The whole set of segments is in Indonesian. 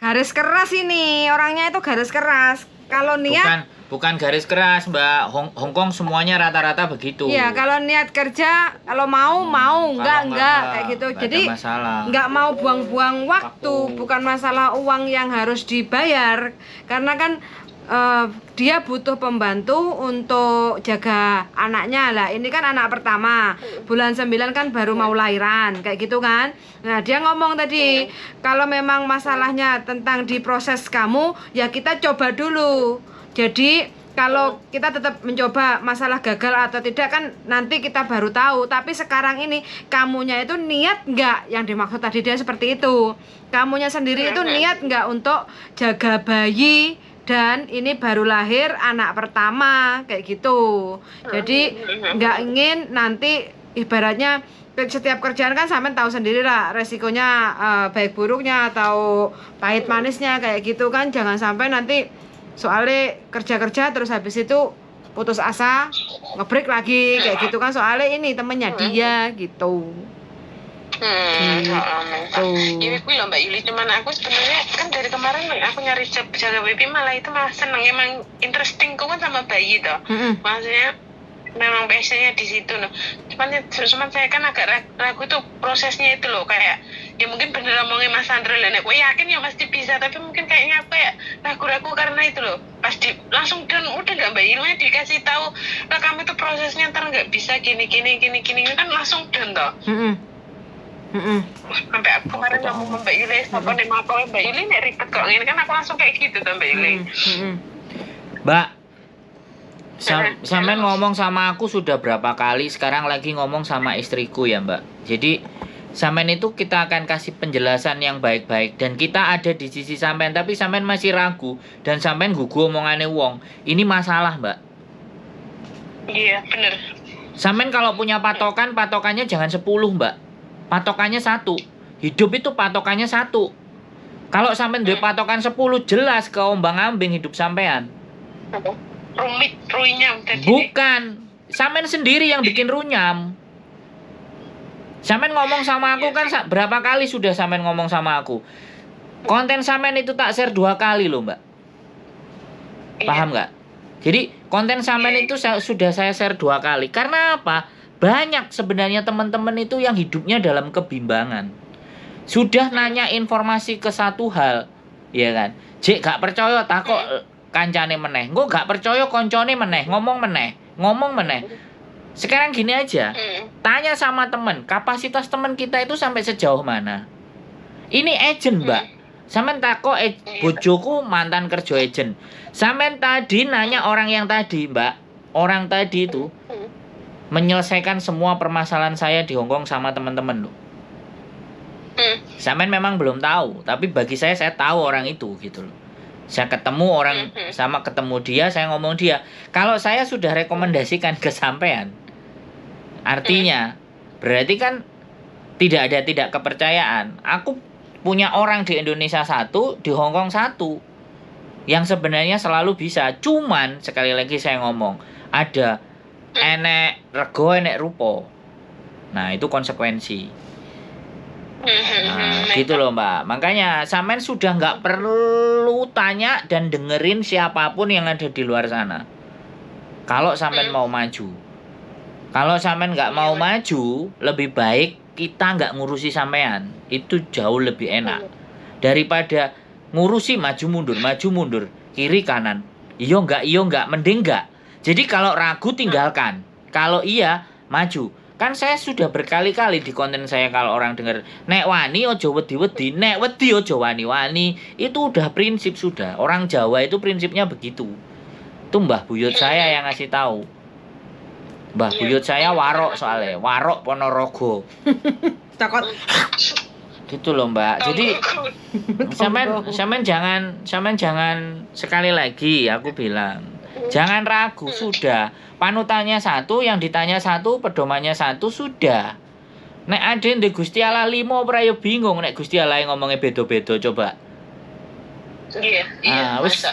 garis keras ini, orangnya itu garis keras. Kalau niat bukan garis keras, Mbak. Hongkong semuanya rata-rata begitu. Iya, kalau niat kerja, kalau mau, enggak kayak gitu. Jadi enggak mau buang-buang waktu, bukan masalah uang yang harus dibayar. Karena kan dia butuh pembantu untuk jaga anaknya lah. Ini kan anak pertama, bulan 9 kan baru mau lahiran, kayak gitu kan. Nah, dia ngomong tadi, kalau memang masalahnya tentang diproses kamu, ya kita coba dulu. Jadi kalau kita tetap mencoba masalah gagal atau tidak kan nanti kita baru tahu. Tapi sekarang ini kamunya itu niat nggak, yang dimaksud tadi dia seperti itu. Kamunya sendiri itu niat nggak untuk jaga bayi, dan ini baru lahir anak pertama kayak gitu. Jadi nggak ingin nanti ibaratnya setiap kerjaan kan sampean tahu sendiri lah resikonya, baik buruknya atau pahit manisnya kayak gitu kan. Jangan sampai nanti soalnya kerja terus habis itu putus asa, ngebreak lagi kayak gitu kan. Soalnya ini temennya dia gitu. Ini gue loh Mbak Yuli, cuman aku sebenarnya kan dari kemarin aku nyari job jaga baby malah itu malah seneng, emang interesting kok kan sama bayi toh. Maksudnya memang passionnya di situ loh. Cuman saya kan agak ragu tuh prosesnya itu loh, kayak ya mungkin bener ngomongin Mas Andro lah, aku yakin ya pasti bisa, tapi mungkin kayaknya aku ya ragu-ragu karena itu loh. Pasti langsung dan udah nggak Mbak Yuli dikasih tahu, lah kamu tuh prosesnya ntar nggak bisa gini kan langsung dan toh. Sampai aku kemarin ngomong Mbak Yuli, apa nih mau Mbak Yuli nih ribet kok ini kan, aku langsung kayak gitu tuh Mbak Yuli. Mbak, sampean ngomong sama aku sudah berapa kali, sekarang lagi ngomong sama istriku ya Mbak. Jadi sampean itu kita akan kasih penjelasan yang baik-baik, dan kita ada di sisi sampean, tapi sampean masih ragu dan sampean gugu omongane wong. Ini masalah Mbak. Iya bener. Sampean kalau punya patokannya jangan 10 Mbak. Patokannya 1. Hidup itu patokannya 1. Kalau sampean duwe patokan 10, jelas keombang-ambing hidup sampean. Runyam tadi. Bukan, sampean sendiri yang bikin runyam. Sampean ngomong sama aku kan berapa kali sudah sampean ngomong sama aku. Konten sampean itu tak share 2 kali loh Mbak. Paham nggak? Jadi konten sampean itu sudah saya share 2 kali. Karena apa? Banyak sebenarnya teman-teman itu yang hidupnya dalam kebimbangan. Sudah nanya informasi ke satu hal, ya kan? Jek gak percaya takok kancane meneh. Engko gak percaya koncone meneh, ngomong meneh. Sekarang gini aja. Tanya sama teman, kapasitas teman kita itu sampai sejauh mana? Ini agent, Mbak. Sampean takok bojoku mantan kerja agent. Sampean tadi nanya orang yang tadi, Mbak. Orang tadi itu menyelesaikan semua permasalahan saya di Hongkong sama teman-teman loh. Sampean memang belum tahu, tapi bagi saya tahu orang itu gitu loh. Saya ketemu orang sama ketemu dia, saya ngomong dia. Kalau saya sudah rekomendasikan ke sampean, artinya berarti kan tidak kepercayaan. Aku punya orang di Indonesia 1, di Hongkong 1 yang sebenarnya selalu bisa. Cuman sekali lagi saya ngomong, ada enek rego enek rupo. Nah, itu konsekuensi. Nah, gitu loh Mbak. Makanya sampean sudah nggak perlu tanya dan dengerin siapapun yang ada di luar sana. Kalau sampean mau maju. Kalau sampean nggak mau maju, lebih baik kita nggak ngurusi sampean. Itu jauh lebih enak daripada ngurusi maju mundur, kiri kanan. Iyo enggak, mending enggak. Jadi kalau ragu tinggalkan, kalau iya maju. Kan saya sudah berkali-kali di konten saya, kalau orang dengar nek wani ojo wedi-wedi, nek wedi ojo wani-wani, itu udah prinsip sudah. Orang Jawa itu prinsipnya begitu. Itu Mbah Buyut saya yang ngasih tahu. Mbah Buyut saya warok soalnya, warok Ponorogo. Takut. Gitu loh Mbak. Jadi sampean jangan sekali lagi aku bilang. Jangan ragu, sudah. Panutannya 1, yang ditanya 1, pedomannya 1, sudah. Nek ada ndek Gusti Allah 5 ora yo bingung nek Gusti Allah ngomongnya beda-beda coba. Iya. Wis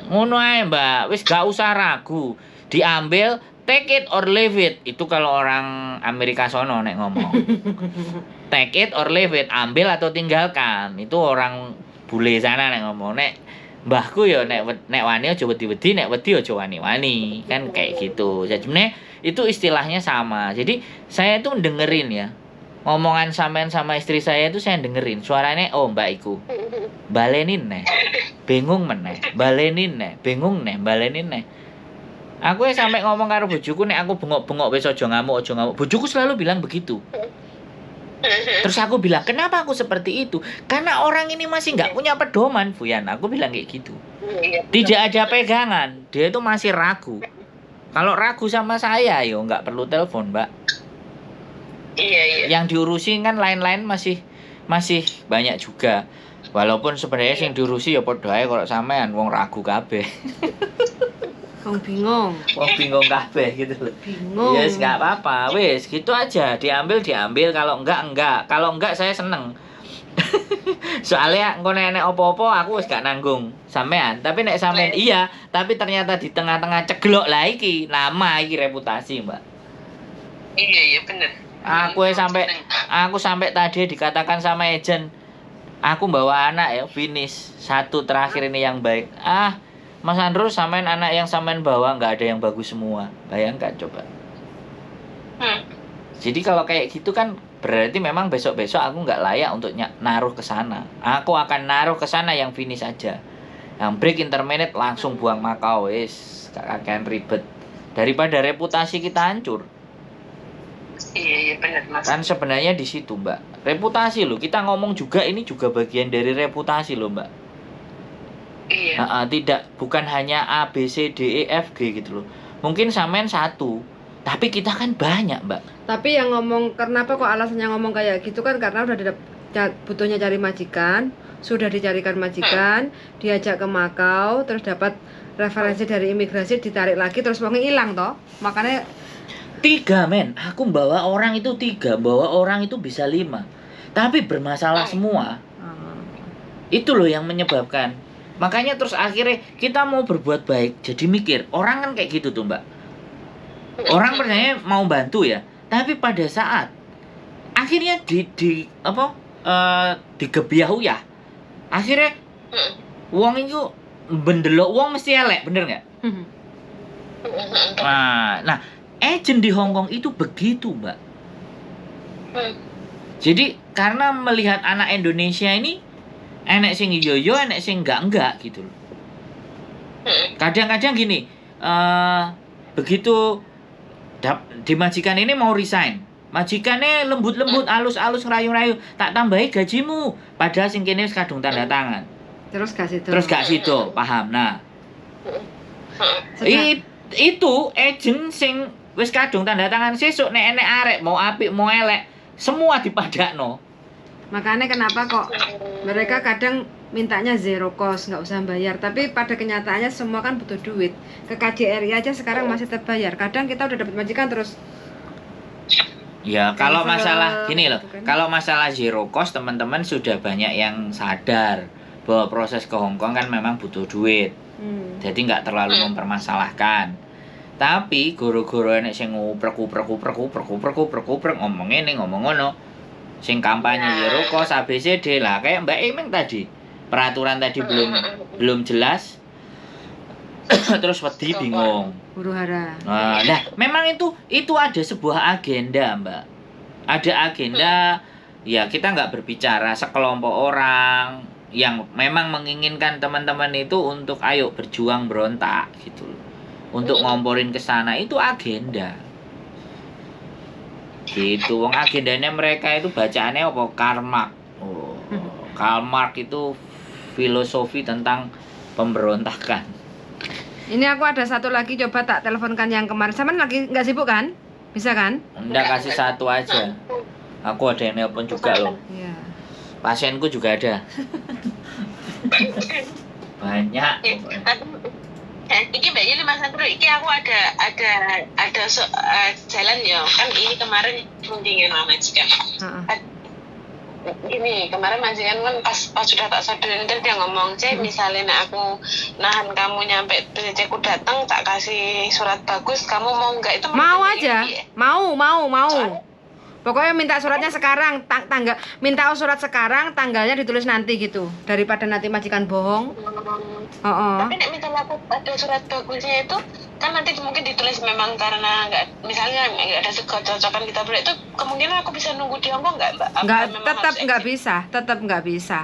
ngono ae, Mbak. Wis gak usah ragu. Diambil, take it or leave it. Itu kalau orang Amerika sono nek ngomong. Take it or leave it, ambil atau tinggalkan. Itu orang bule sana nek ngomong nek mbahku ya nek wani aja wedi-wedi, nek wedi aja wani-wani. Kan kayak gitu. Jadi sebenarnya itu istilahnya sama. Jadi saya itu dengerin ya. Ngomongan sampean sama istri saya itu saya dengerin. Suaranya oh mbak iku. Balenin neh. Bingung meneh. Balenin neh. Bingung neh, balenin neh. Aku sampai ngomong karo bojoku nek aku bengok-bengok wis aja ngamuk, aja ngamuk. Bojoku selalu bilang begitu. Terus aku bilang, kenapa aku seperti itu? Karena orang ini masih nggak punya pedoman, Fuyan. Aku bilang kayak gitu. Tidak ada pegangan. Dia itu masih ragu. Kalau ragu sama saya, yo nggak perlu telepon, Mbak. Iya. Yang diurusi kan lain-lain masih banyak juga. Walaupun sebenarnya sing diurusi ya padha ae kalau sampean wong ragu kabeh. Wong bingung. Wong bingung kabeh gitu loh. Bingung. Yes, enggak apa-apa. Wis, gitu aja. Diambil, kalau enggak. Kalau enggak saya seneng. Soalnya engko nek opo-opo aku wis gak nanggung sampean. Tapi nek sampean iya, tapi ternyata di tengah-tengah ceglok lah iki, lama iki reputasi, Mbak. Iya bener. Aku sampai tadi dikatakan sama agent, aku bawa anak ya, finish. Satu terakhir ini yang baik. Mas Andro, sampean anak yang sampean bawa nggak ada yang bagus semua. Bayangkan coba. Jadi kalau kayak gitu kan berarti memang besok-besok aku nggak layak untuk naruh ke sana. Aku akan naruh ke sana yang finish aja. Yang break intermediate langsung buang Makau, wis akan ribet. Daripada reputasi kita hancur. Iya benar Mas. Kan sebenarnya di situ, Mbak. Reputasi loh. Kita ngomong juga ini juga bagian dari reputasi loh, Mbak. Iya. Bukan hanya A, B, C, D, E, F, G gitu loh. Mungkin sampean satu, tapi kita kan banyak, Mbak. Tapi yang ngomong kenapa kok alasannya ngomong kayak gitu kan karena udah butuhnya cari majikan, sudah dicarikan majikan, diajak ke Makau, terus dapat referensi dari imigrasi, ditarik lagi, terus uangnya hilang toh. Makanya 3 men, aku bawa orang itu 3, bawa orang itu bisa 5, tapi bermasalah semua. Itu loh yang menyebabkan. Makanya terus akhirnya kita mau berbuat baik, jadi mikir. Orang kan kayak gitu tuh, Mbak. Orang percaya mau bantu ya, tapi pada saat akhirnya digebiahu ya. Akhirnya wong itu bendelok wong mesti elek, bener nggak? Nah, agent di Hong Kong itu begitu, Mbak. Jadi karena melihat anak Indonesia ini enek sing yo enek sing enggak gitu loh. Kadang-kadang gini, begitu di majikan ini mau resign. Majikannya lembut-lembut, alus-alus, ngerayu-rayu, tak tambahi gajimu. Padahal sing kene wis kadung tanda tangan. terus gak sido, paham. Nah. Itu agent sing wis kadung tanda tangan sesuk nek enek arek mau apik mau elek, semua dipadakno. Makanya kenapa kok mereka kadang mintanya zero cost, nggak usah bayar. Tapi pada kenyataannya semua kan butuh duit. Ke KJRI aja sekarang masih terbayar. Kadang kita udah dapat majikan terus. Ya kalau masalah gini loh, kalau masalah zero cost teman-teman sudah banyak yang sadar bahwa proses ke Hong Kong kan memang butuh duit. Jadi nggak terlalu mempermasalahkan. Tapi goro-goro enek sing nguprek ngomong ini ngomong ngono. Sing kampanye zero cost ABCD lah kayak Mbak Emeng tadi. Peraturan tadi belum jelas. Terus wedi bingung. Huru-hara. Nah, memang itu ada sebuah agenda, Mbak. Ada agenda ya kita nggak berbicara sekelompok orang yang memang menginginkan teman-teman itu untuk ayo berjuang berontak gitu loh. Untuk ngomporin ke sana itu agenda. Gitu, wong agendanya mereka itu bacaannya apa? Karl Marx. Karl Marx itu filosofi tentang pemberontakan. Ini aku ada satu lagi, coba tak teleponkan yang kemarin. Sama lagi nggak sibuk kan? Bisa kan? Enggak, kasih satu aja. Aku ada yang nelpon juga loh. Iya. Pasienku juga ada. Banyak. Iki Mbak Yuli Mas Andro, iki aku ada jalan ya kan ini kemarin mendingin sama majikan. Ini kemarin majikan kan pas sudah tak sodorin dia ngomong, "Cek, misalnya aku nahan kamu nyampe cekku datang tak kasih surat bagus, kamu mau nggak?" Itu mau aja. Mau. Pokoknya minta suratnya sekarang, minta surat sekarang, tanggalnya ditulis nanti gitu. Daripada nanti majikan bohong. Tapi nek misalnya aku ada surat bagusnya itu kan nanti mungkin ditulis memang karena misalnya nggak ada kecocokan kita berdua, itu kemungkinan aku bisa nunggu di Hongkong nggak, Mbak? Tetap nggak bisa.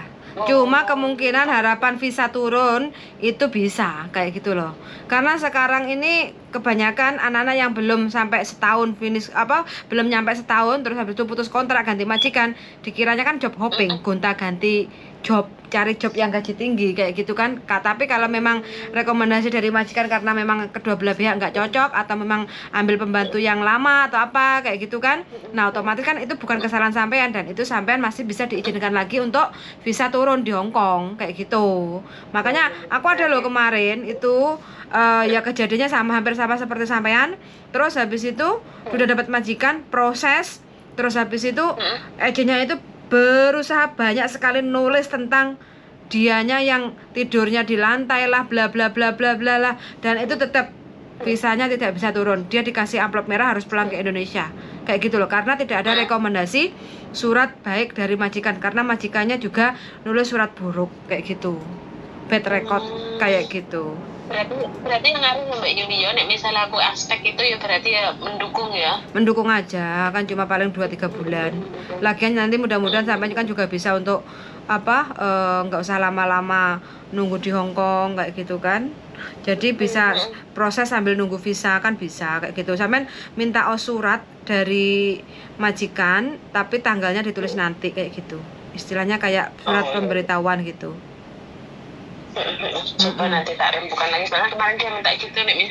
Cuma kemungkinan harapan visa turun itu bisa kayak gitu loh. Karena sekarang ini kebanyakan anak-anak yang belum sampai setahun belum nyampe setahun terus habis itu putus kontrak ganti majikan, dikiranya kan job hopping, gonta-ganti job, cari job yang gaji tinggi kayak gitu kan. Tapi kalau memang rekomendasi dari majikan karena memang kedua belah pihak nggak cocok atau memang ambil pembantu yang lama atau apa kayak gitu kan, nah otomatis kan itu bukan kesalahan sampean dan itu sampean masih bisa diizinkan lagi untuk visa turun di Hong Kong kayak gitu. Makanya aku ada loh kemarin itu ya kejadiannya hampir sama seperti sampean. Terus habis itu udah dapat majikan, proses, terus habis itu agennya itu berusaha banyak sekali nulis tentang dianya yang tidurnya di lantai lah, bla bla bla bla bla lah, dan itu tetap visanya tidak bisa turun. Dia dikasih amplop merah harus pulang ke Indonesia kayak gitu loh, karena tidak ada rekomendasi surat baik dari majikan, karena majikannya juga nulis surat buruk kayak gitu, bad record kayak gitu. Berarti yang ngaruh Mbak Yuni ya, nek misalnya aku aspek itu ya berarti ya mendukung aja kan, cuma paling 2-3 bulan. Lagian nanti mudah-mudahan sampai kan juga bisa untuk nggak usah lama-lama nunggu di Hong Kong kayak gitu kan. Jadi bisa proses sambil nunggu visa kan bisa kayak gitu. Sampai minta surat dari majikan tapi tanggalnya ditulis nanti kayak gitu. Istilahnya kayak surat pemberitahuan gitu. Coba nanti tak rembukan lagi, soalnya kemarin dia minta gitu nih,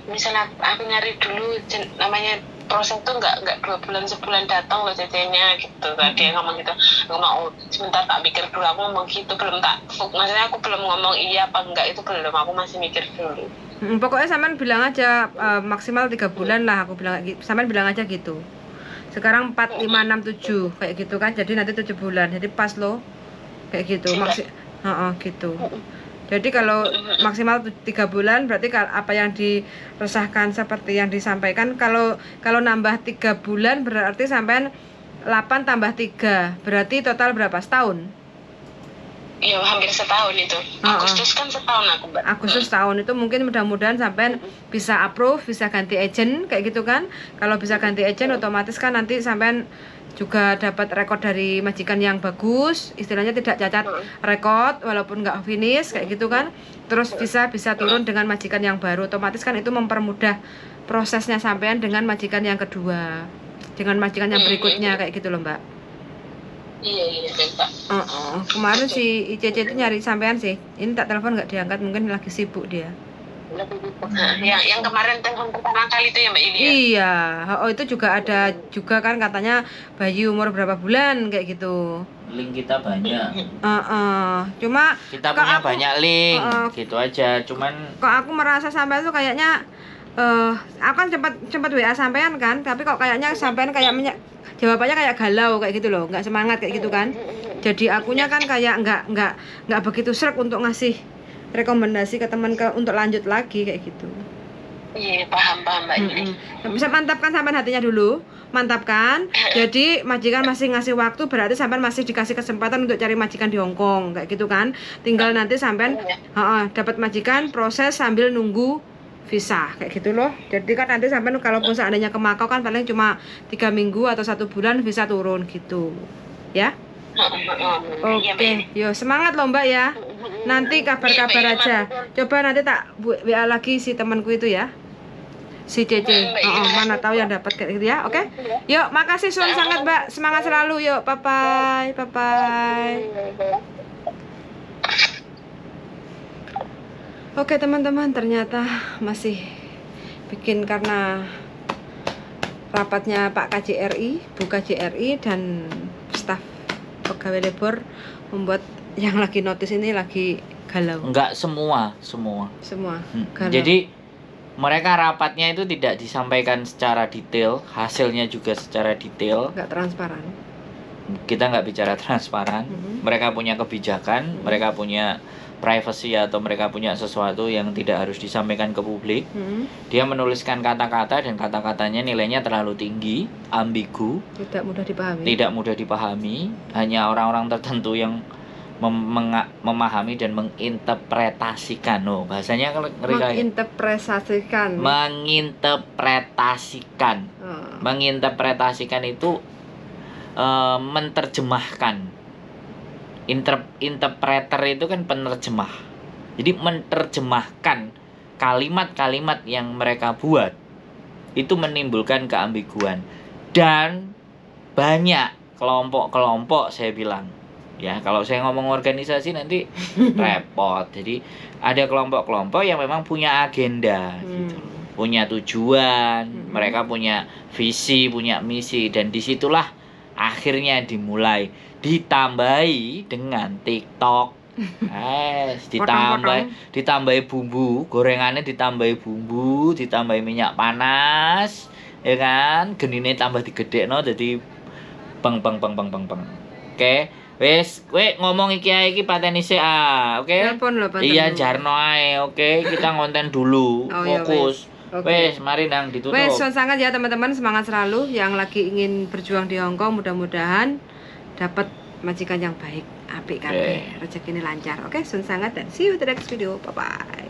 misalnya aku nyari dulu namanya proses tuh nggak 2 bulan sebulan datang loh CC-nya gitu. Tadi dia ngomong gitu, aku mau sebentar tak pikir dulu, aku ngomong gitu belum tak maksudnya aku belum ngomong iya apa enggak, itu belum, aku masih mikir dulu. Pokoknya sampean bilang aja maksimal 3 bulan lah, aku bilang sampean bilang aja gitu. Sekarang 4, 5, 6, 7 kayak gitu kan, jadi nanti 7 bulan, jadi pas loh kayak gitu gitu. Jadi kalau maksimal 3 bulan berarti apa yang diresahkan seperti yang disampaikan, kalau nambah 3 bulan berarti sampean 8 tambah 3 berarti total berapa, setahun? Iya, hampir setahun itu. Agustus kan setahun aku, Mbak. Agustus setahun itu mungkin mudah-mudahan sampean bisa approve, bisa ganti agent kayak gitu kan. Kalau bisa ganti agent otomatis kan nanti sampean juga dapat rekod dari majikan yang bagus, istilahnya tidak cacat rekod walaupun nggak finish kayak gitu kan. Terus bisa turun dengan majikan yang baru, otomatis kan itu mempermudah prosesnya sampean dengan majikan yang kedua, dengan majikan yang berikutnya kayak gitu loh Mbak. Iya Mbak. Kemarin si ICC itu nyari sampean sih, ini tak telepon nggak diangkat, mungkin lagi sibuk dia. Yang kemarin telepon pertama kali itu ya Mbak Ili ya? Iya, itu juga ada juga kan katanya bayi umur berapa bulan kayak gitu. Link kita banyak. Cuma kita punya banyak link, gitu aja. Cuman kok aku merasa sampean tuh kayaknya aku kan cepat WA sampean kan, tapi kok kayaknya sampean kayak jawabannya kayak galau kayak gitu loh, nggak semangat kayak gitu kan. Jadi akunya kan kayak nggak begitu srek untuk ngasih rekomendasi ke teman untuk lanjut lagi kayak gitu. Iya, paham Mbak Yuni. Bisa mantapkan sampean hatinya dulu, mantapkan. Jadi majikan masih ngasih waktu, berarti sampean masih dikasih kesempatan untuk cari majikan di Hong Kong kayak gitu kan. Tinggal nanti sampean dapat majikan, proses sambil nunggu visa kayak gitu loh. Jadi kan nanti sampean kalaupun seandainya ke Makau kan paling cuma 3 minggu atau 1 bulan visa turun gitu ya. Oke, yo semangat loh Mbak ya. Nanti kabar-kabar aja. Coba nanti tak WA lagi si temanku itu ya, si Cece. Mana tahu yang dapat kayak gitu ya. Oke. Yuk, makasih sangat Mbak. Semangat selalu. Yuk, bye bye. Oke teman-teman, ternyata masih bikin karena rapatnya Pak KJRI, Bu KJRI dan staf pegawai labor membuat yang lagi notice ini lagi galau. Enggak semua. Galau. Jadi mereka rapatnya itu tidak disampaikan secara detail, hasilnya juga secara detail. Enggak transparan. Kita nggak bicara transparan. Mereka punya kebijakan, mereka punya privacy atau mereka punya sesuatu yang tidak harus disampaikan ke publik. Dia menuliskan kata-kata dan kata-katanya nilainya terlalu tinggi, ambigu, tidak mudah dipahami. Hanya orang-orang tertentu yang memahami dan menginterpretasikan. Bahasanya menginterpretasikan itu menerjemahkan. Interpreter itu kan penerjemah. Jadi menerjemahkan kalimat-kalimat yang mereka buat itu menimbulkan keambiguan. Dan banyak kelompok-kelompok, saya bilang. Ya, kalau saya ngomong organisasi nanti repot. Jadi ada kelompok-kelompok yang memang punya agenda gitu. Punya tujuan, mereka punya visi, punya misi, dan disitulah akhirnya dimulai. Ditambahi dengan TikTok, ditambahi bumbu, gorengannya ditambahi bumbu, ditambahi minyak panas, ya kan, genine tambah digedekno jadi bang. Oke, wes, kowe ngomong iki pateni sik oke? Iya, jarno ae, oke, kita ngonten dulu, fokus. Wes, mari nang ditutup. Wes, sangat ya teman-teman, semangat selalu yang lagi ingin berjuang di Hong Kong, mudah-mudahan dapat majikan yang baik, apik kabeh, rezekine lancar. Oke, sun sangat dan see you the next video. Bye bye.